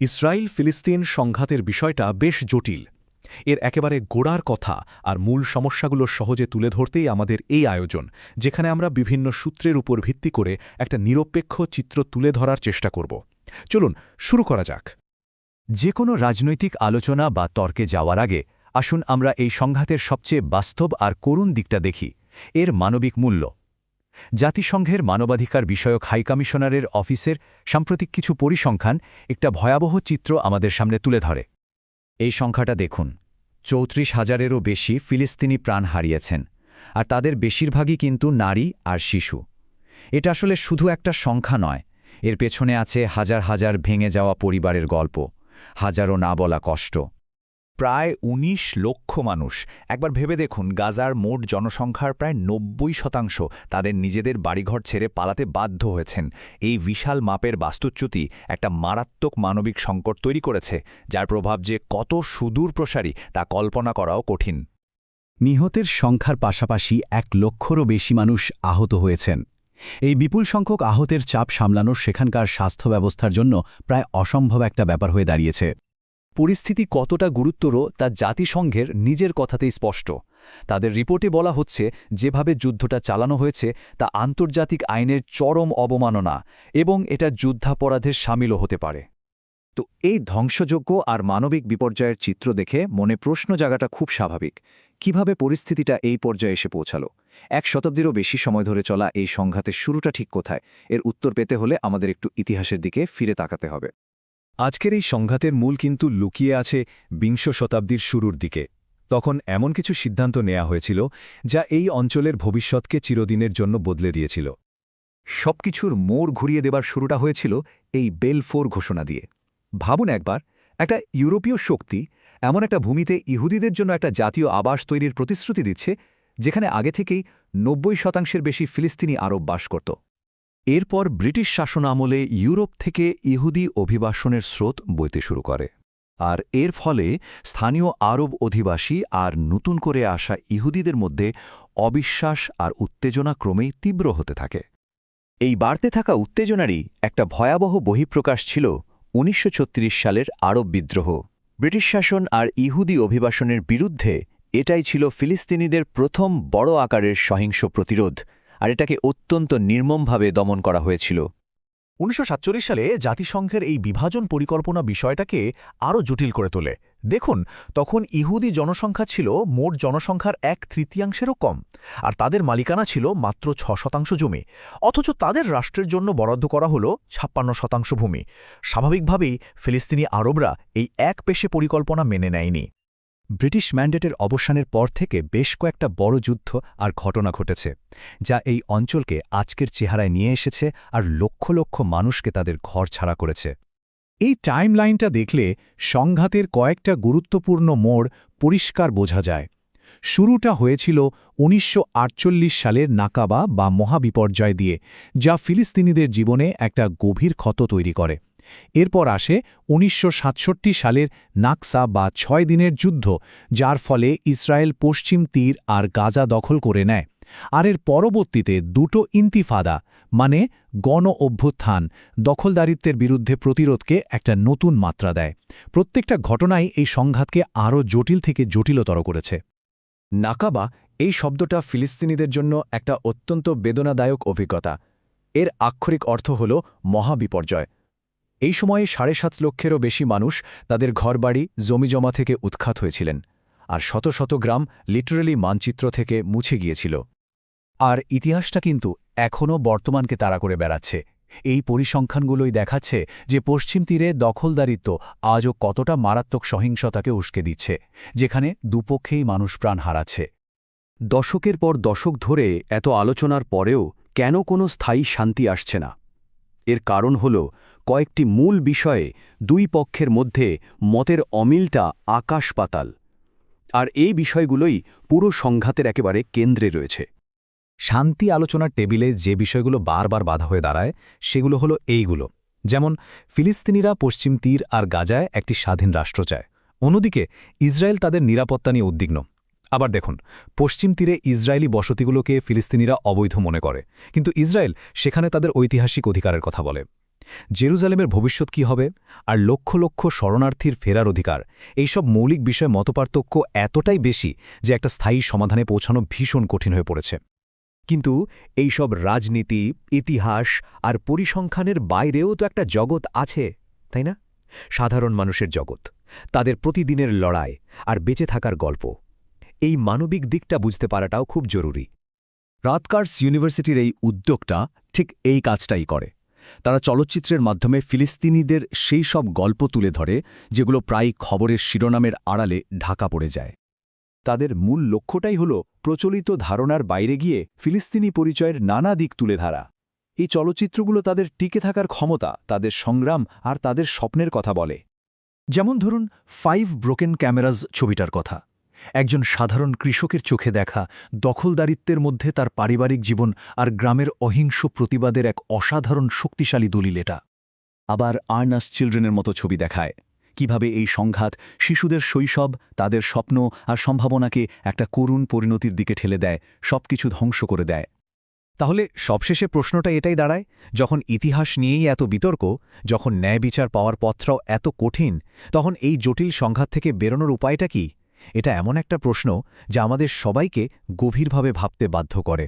Israel ফিলিস্তিন সংঘাতের বিষয়টা বেশ জটিল। এর একেবারে গোড়ার কথা আর মূল সমস্যাগুলো সহজে তুলে ধরতেই আমাদের এই আয়োজন, যেখানে আমরা বিভিন্ন সূত্রের উপর ভিত্তি করে একটা নিরপেক্ষ চিত্র তুলে ধরার চেষ্টা করব। চলুন শুরু করা যাক। যে কোনো রাজনৈতিক আলোচনা বা তর্কে যাওয়ার আগে আসুন আমরা এই সংঘাতের সবচেয়ে বাস্তব আর করুণ দিকটা দেখি, এর মানবিক মূল্য। জাতিসংঘের মানবাধিকার বিষয়ক হাইকমিশনারের অফিসের সাম্প্রতিক কিছু পরিসংখ্যান একটা ভয়াবহ চিত্র আমাদের সামনে তুলে ধরে। এই সংখ্যাটা দেখুন, ৩৪,০০০-এরও বেশি ফিলিস্তিনি প্রাণ হারিয়েছেন, আর তাদের বেশিরভাগই কিন্তু নারী আর শিশু। এটা আসলে শুধু একটা সংখ্যা নয়, এর পেছনে আছে হাজার হাজার ভেঙে যাওয়া পরিবারের গল্প, হাজারো না বলা কষ্ট। প্রায় ১৯ লক্ষ মানুষ। একবার ভেবে দেখুন, গাজার মোট জনসংখ্যার প্রায় ৯০% তাদের নিজেদের বাড়িঘর ছেড়ে পালাতে বাধ্য হয়েছেন। এই বিশাল মাপের বাস্তুচ্যুতি একটা মারাত্মক মানবিক সংকট তৈরি করেছে, যার প্রভাব যে কত সুদূর প্রসারী তা কল্পনা করাও কঠিন। নিহতের সংখ্যার পাশাপাশি ১ লক্ষেরও বেশি মানুষ আহত হয়েছেন। এই বিপুল সংখ্যক আহতের চাপ সামলানো সেখানকার স্বাস্থ্য ব্যবস্থার জন্য প্রায় অসম্ভব একটা ব্যাপার হয়ে দাঁড়িয়েছে। পরিস্থিতি কতটা গুরুতর তা জাতিসংঘের নিজের কথাতেই স্পষ্ট। তাদের রিপোর্টে বলা হচ্ছে, যেভাবে যুদ্ধটা চালানো হয়েছে তা আন্তর্জাতিক আইনের চরম অবমাননা এবং এটা যুদ্ধাপরাধের শামিলও হতে পারে। তো এই ধ্বংসযোগ্য আর মানবিক বিপর্যয়ের চিত্র দেখে মনে প্রশ্ন জাগাটা খুব স্বাভাবিক। কিভাবে পরিস্থিতিটা এই পর্যায়ে এসে পৌঁছালো? ১ শতাব্দীরও বেশি সময় ধরে চলা এই সংঘাতের শুরুটা ঠিক কোথায়? এর উত্তর পেতে হলে আমাদের একটু ইতিহাসের দিকে ফিরে তাকাতে হবে। আজকের এই সংঘাতের মূল কিন্তু লুকিয়ে আছে বিংশ শতাব্দীর শুরুর দিকে। তখন এমন কিছু সিদ্ধান্ত নেওয়া হয়েছিল যা এই অঞ্চলের ভবিষ্যৎকে চিরদিনের জন্য বদলে দিয়েছিল। সবকিছুর মোড় ঘুরিয়ে দেবার শুরুটা হয়েছিল এই বেলফোর ঘোষণা দিয়ে। ভাবুন একবার, একটা ইউরোপীয় শক্তি এমন একটা ভূমিতে ইহুদিদের জন্য একটা জাতীয় আবাস তৈরির প্রতিশ্রুতি দিচ্ছে, যেখানে আগে থেকেই ৯০% বেশি ফিলিস্তিনি আরব বাস করত। এরপর ব্রিটিশ শাসন আমলে ইউরোপ থেকে ইহুদি অভিবাসনের স্রোত বইতে শুরু করে, আর এর ফলে স্থানীয় আরব অধিবাসী আর নতুন করে আসা ইহুদিদের মধ্যে অবিশ্বাস আর উত্তেজনা ক্রমেই তীব্র হতে থাকে। এই বাড়তে থাকা উত্তেজনারই একটা ভয়াবহ বহিঃপ্রকাশ ছিল ১৯৩৬ সালের আরব বিদ্রোহ। ব্রিটিশ শাসন আর ইহুদি অভিবাসনের বিরুদ্ধে এটাই ছিল ফিলিস্তিনিদের প্রথম বড় আকারের সহিংস প্রতিরোধ, আর এটাকে অত্যন্ত নির্মমভাবে দমন করা হয়েছিল। ১৯৪৭ সালে জাতিসংঘের এই বিভাজন পরিকল্পনা বিষয়টাকে আরও জটিল করে তোলে। দেখুন, তখন ইহুদি জনসংখ্যা ছিল মোট জনসংখ্যার ১/৩ কম, আর তাদের মালিকানা ছিল মাত্র ৬% জমি। অথচ তাদের রাষ্ট্রের জন্য বরাদ্দ করা হল ৫৬% ভূমি। স্বাভাবিকভাবেই ফিলিস্তিনি আরবরা এই এক পেশে পরিকল্পনা মেনে নেয়নি। ব্রিটিশ ম্যান্ডেটের অবসানের পর থেকে বেশ কয়েকটা বড় যুদ্ধ আর ঘটনা ঘটেছে, যা এই অঞ্চলকে আজকের চেহারায় নিয়ে এসেছে আর লক্ষ লক্ষ মানুষকে তাদের ঘর ছাড়া করেছে। এই টাইমলাইনটা দেখলে সংঘাতের কয়েকটা গুরুত্বপূর্ণ মোড় পরিষ্কার বোঝা যায়। শুরুটা হয়েছিল ১৯৪৮ সালের নাকাবা বা মহাবিপর্যয় দিয়ে, যা ফিলিস্তিনিদের জীবনে একটা গভীর ক্ষত তৈরি করে। এরপর আসে ১৯৬৭ সালের নাকসা বা ৬ দিনের যুদ্ধ, যার ফলে ইসরায়েল পশ্চিম তীর আর গাজা দখল করে নেয়। আর এর পরবর্তীতে দুটো ইন্তিফাদা মানে গণ অভ্যুত্থান দখলদারিত্বের বিরুদ্ধে প্রতিরোধকে একটা নতুন মাত্রা দেয়। প্রত্যেকটা ঘটনাই এই সংঘাতকে আরও জটিল থেকে জটিলতর করেছে। নাকাবা এই শব্দটা ফিলিস্তিনিদের জন্য একটা অত্যন্ত বেদনাদায়ক অভিজ্ঞতা। এর আক্ষরিক অর্থ হল মহাবিপর্যয়। এই সময়ে ৭.৫ লক্ষেরও বেশি মানুষ তাদের ঘরবাড়ি জমিজমা থেকে উৎখাত হয়েছিলেন, আর শত শত গ্রাম লিটারেলি মানচিত্র থেকে মুছে গিয়েছিল। আর ইতিহাসটা কিন্তু এখনও বর্তমানকে তাড়া করে বেড়াচ্ছে। এই পরিসংখ্যানগুলোই দেখাচ্ছে যে পশ্চিম তীরে দখলদারিত্ব আজও কতটা মারাত্মক সহিংসতাকে উস্কে দিচ্ছে, যেখানে দুপক্ষেই মানুষ প্রাণ হারাচ্ছে। দশকের পর দশক ধরে এত আলোচনার পরেও কেন কোনো স্থায়ী শান্তি আসছে না? এর কারণ হল কয়েকটি মূল বিষয়ে দুই পক্ষের মধ্যে মতের অমিলটা আকাশ পাতাল, আর এই বিষয়গুলোই পুরো সংঘাতের একেবারে কেন্দ্রে রয়েছে। শান্তি আলোচনার টেবিলে যে বিষয়গুলো বারবার বাধা হয়ে দাঁড়ায় সেগুলো হলো এইগুলো। যেমন, ফিলিস্তিনিরা পশ্চিম তীর আর গাজায় একটি স্বাধীন রাষ্ট্র চায়, অন্যদিকে ইসরায়েল তাদের নিরাপত্তা নিয়ে উদ্বিগ্ন। আবার দেখুন, পশ্চিম তীরে ইসরায়েলি বসতিগুলোকে ফিলিস্তিনিরা অবৈধ মনে করে, কিন্তু ইসরায়েল সেখানে তাদের ঐতিহাসিক অধিকারের কথা বলে। জেরুজালেমের ভবিষ্যৎ কি হবে, আর লক্ষ লক্ষ শরণার্থীর ফেরার অধিকার, এইসব মৌলিক বিষয় মতপার্থক্য এতটাই বেশি যে একটা স্থায়ী সমাধানে পৌঁছানো ভীষণ কঠিন হয়ে পড়েছে। কিন্তু এইসব রাজনীতি, ইতিহাস আর পরিসংখ্যানের বাইরেও তো একটা জগৎ আছে, তাই না? সাধারণ মানুষের জগৎ, তাদের প্রতিদিনের লড়াই আর বেঁচে থাকার গল্প। এই মানবিক দিকটা বুঝতে পারাটাও খুব জরুরি। রাটকার্স ইউনিভার্সিটির এই উদ্যোগটা ঠিক এই কাজটাই করে। তারা চলচ্চিত্রের মাধ্যমে ফিলিস্তিনিদের সেই সব গল্প তুলে ধরে যেগুলো প্রায় খবরের শিরোনামের আড়ালে ঢাকা পড়ে যায়। তাদের মূল লক্ষ্যটাই হল প্রচলিত ধারণার বাইরে গিয়ে ফিলিস্তিনি পরিচয়ের নানা দিক তুলে ধরা। এই চলচ্চিত্রগুলো তাদের টিকে থাকার ক্ষমতা, তাদের সংগ্রাম আর তাদের স্বপ্নের কথা বলে। যেমন ধরুন 5 ব্রোকেন ক্যামেরাজ ছবিটার কথা। একজন সাধারণ কৃষকের চোখে দেখা দখলদারিত্বের মধ্যে তার পারিবারিক জীবন আর গ্রামের অহিংস প্রতিবাদের এক অসাধারণ শক্তিশালী দলিল এটা। আবার আর্নাস চিলড্রেনের মতো ছবি দেখায় কিভাবে এই সংঘাত শিশুদের শৈশব, তাদের স্বপ্ন আর সম্ভাবনাকে একটা করুণ পরিণতির দিকে ঠেলে দেয়, সবকিছু ধ্বংস করে দেয়। তাহলে সবশেষে প্রশ্নটা এটাই দাঁড়ায়, যখন ইতিহাস নিয়েই এত বিতর্ক, যখন ন্যায় বিচার পাওয়ার পথটাও এত কঠিন, তখন এই জটিল সংঘাত থেকে বেরোনোর উপায়টা কি? এটা এমন একটা প্রশ্ন যা আমাদের সবাইকে গভীরভাবে ভাবতে বাধ্য করে।